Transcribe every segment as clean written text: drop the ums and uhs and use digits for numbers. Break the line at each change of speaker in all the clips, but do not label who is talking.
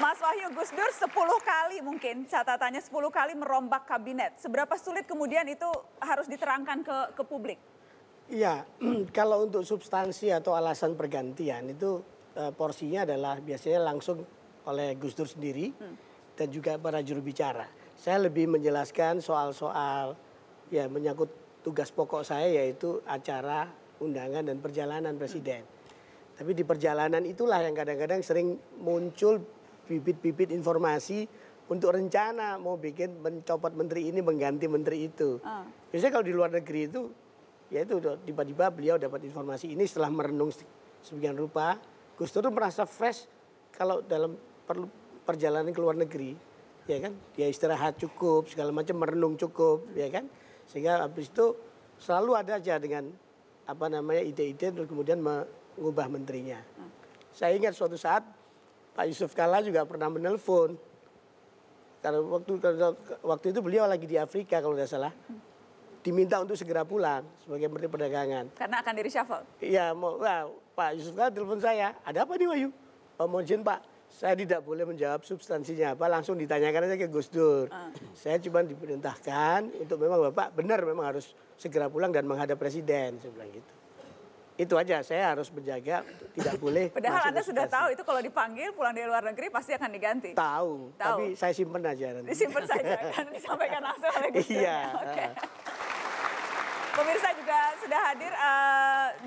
Mas Wahyu, Gus Dur 10 kali mungkin, catatannya 10 kali merombak kabinet. Seberapa sulit kemudian itu harus diterangkan ke publik?
Iya, kalau untuk substansi atau alasan pergantian itu porsinya adalah biasanya langsung oleh Gus Dur sendiri dan juga para juru bicara. Saya lebih menjelaskan soal-soal ya menyangkut tugas pokok saya yaitu acara, undangan dan perjalanan presiden. Tapi di perjalanan itulah yang kadang-kadang sering muncul bibit-bibit informasi untuk rencana mau bikin mencopot menteri ini mengganti menteri itu. Biasanya kalau di luar negeri itu ya itu tiba-tiba beliau dapat informasi ini setelah merenung sebagian rupa. Gus Dur merasa fresh kalau dalam perjalanan ke luar negeri, ya kan? Dia istirahat cukup, segala macam merenung cukup, ya kan? Sehingga habis itu selalu ada aja dengan apa namanya ide-ide terus kemudian mengubah menterinya. Saya ingat suatu saat Pak Yusuf Kalla juga pernah menelpon. Karena waktu itu beliau lagi di Afrika kalau tidak salah. Diminta untuk segera pulang sebagai Menteri Perdagangan.
Karena akan di-reshuffle?
Iya, Pak Yusuf Kalla telepon saya. Ada apa nih Wahyu? Mohon izin Pak, saya tidak boleh menjawab substansinya apa. Langsung ditanyakan aja ke Gus Dur. Saya cuma diperintahkan untuk memang Bapak benar memang harus segera pulang dan menghadap Presiden. Saya bilang gitu. Itu aja, saya harus menjaga tidak boleh.
Padahal Anda sudah tahu itu kalau dipanggil pulang dari luar negeri pasti akan diganti.
Tahu. Tapi saya simpen aja nanti.
Disimpan saja, kan disampaikan langsung oleh Gus Dur.
Iya.
Oke. Pemirsa juga sudah hadir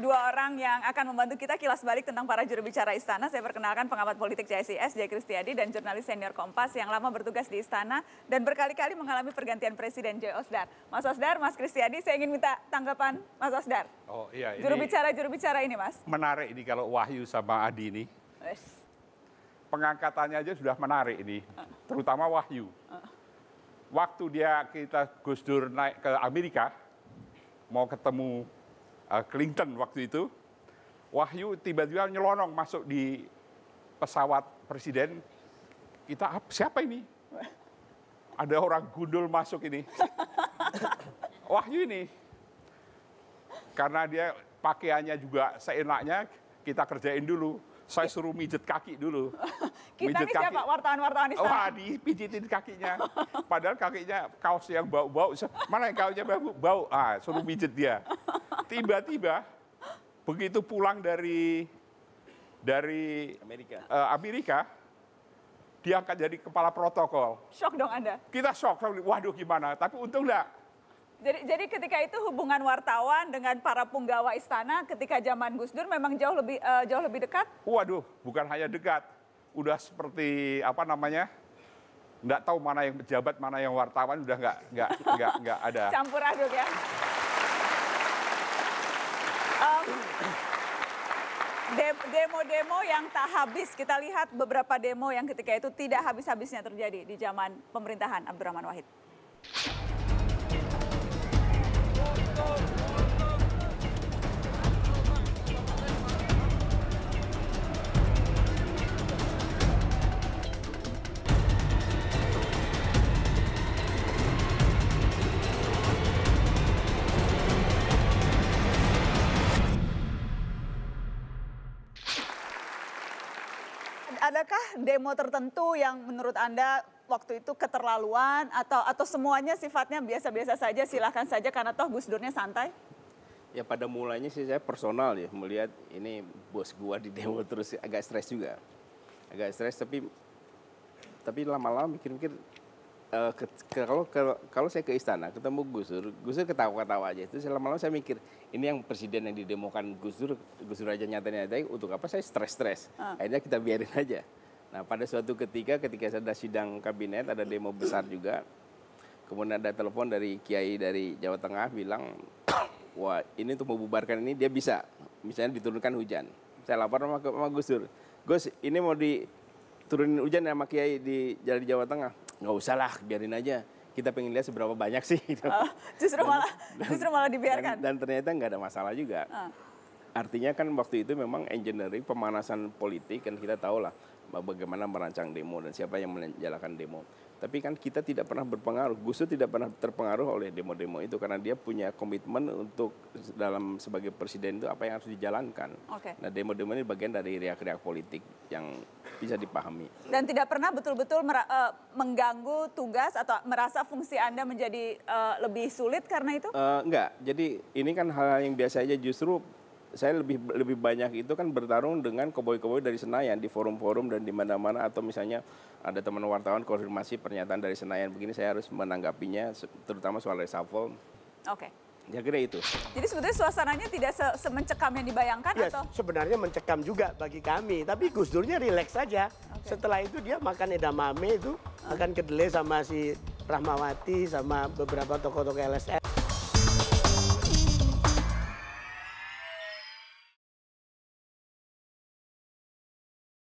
dua orang yang akan membantu kita kilas balik tentang para juru bicara istana. Saya perkenalkan pengamat politik CSIS, Jay Kristiadi, dan jurnalis senior Kompas yang lama bertugas di istana dan berkali-kali mengalami pergantian presiden, Joy Osdar. Mas Osdar, Mas Kristiadi, saya ingin minta tanggapan Mas Osdar.
Oh iya,
Juru bicara ini, Mas.
menarik ini kalau Wahyu sama Adi ini.
Yes.
Pengangkatannya aja sudah menarik ini, terutama Wahyu. Waktu kita Gus Dur naik ke Amerika, mau ketemu Clinton waktu itu, Wahyu tiba-tiba nyelonong masuk di pesawat presiden. Kita, siapa ini? Ada orang gundul masuk ini. Wahyu ini. Karena dia pakaiannya juga seenaknya, kita kerjain dulu. Saya suruh mijet kaki dulu.
Kita nih siapa? Wartawan-wartawan istana?
Wah, dipijitin kakinya. Padahal kakinya kaos yang bau-bau. Mana yang kaosnya bau? Ah, suruh mijet dia. Tiba-tiba, begitu pulang dari Amerika, dia akan jadi kepala protokol.
Shock dong Anda?
Kita shock, waduh gimana. Tapi untung enggak.
Jadi ketika itu hubungan wartawan dengan para punggawa istana ketika zaman Gus Dur memang jauh lebih dekat?
Waduh, bukan hanya dekat. Udah seperti apa namanya? Nggak tahu mana yang pejabat, mana yang wartawan, udah nggak ada.
Campur aduk ya. Demo-demo yang tak habis, kita lihat beberapa demo yang ketika itu tidak habis-habisnya terjadi di zaman pemerintahan Abdurrahman Wahid. Adakah demo tertentu yang menurut Anda waktu itu keterlaluan atau semuanya sifatnya biasa-biasa saja, silakan saja karena toh Gus Durnya santai?
Ya pada mulanya sih saya personal ya melihat ini bos gua di demo terus agak stres juga. Agak stres tapi lama-lama mikir-mikir kalau saya ke istana ketemu Gus Dur ketawa-ketawa aja. Terus lama-lama saya mikir ini yang presiden yang didemokan Gus Dur aja nyata-nyata untuk apa saya stres. Akhirnya kita biarin aja. Nah pada suatu ketika ada sidang kabinet, ada demo besar juga. Kemudian ada telepon dari Kiai dari Jawa Tengah bilang, wah ini untuk membubarkan ini dia bisa. Misalnya diturunkan hujan. Saya lapor sama Gus Dur. Gus ini mau diturunin hujan sama Kiai di Jawa Tengah. Nggak usah lah, biarin aja. Kita pengen lihat seberapa banyak sih.
Justru malah dibiarkan.
Dan ternyata nggak ada masalah juga. Artinya kan waktu itu memang engineering pemanasan politik kan kita tahu lah bagaimana merancang demo dan siapa yang menjalankan demo. Tapi kan kita tidak pernah berpengaruh, Gus Dur tidak pernah terpengaruh oleh demo-demo itu karena dia punya komitmen untuk dalam sebagai presiden itu apa yang harus dijalankan. Nah demo-demo ini bagian dari riak-riak politik yang bisa dipahami.
Dan tidak pernah betul-betul mengganggu tugas atau merasa fungsi Anda menjadi lebih sulit karena itu?
Enggak, jadi ini kan hal yang biasa aja, justru saya lebih banyak itu kan bertarung dengan koboi-koboi dari Senayan di forum-forum dan di mana-mana, atau misalnya ada teman wartawan konfirmasi pernyataan dari Senayan begini, saya harus menanggapinya terutama soal reshuffle.
Oke.
Ya kira itu.
Jadi sebetulnya suasananya tidak semencekam yang dibayangkan
ya,
atau?
Sebenarnya mencekam juga bagi kami, tapi Gus Durnya rileks saja. Setelah itu dia makan edamame itu, akan kedelai sama si Rahmawati sama beberapa tokoh-tokoh LSM.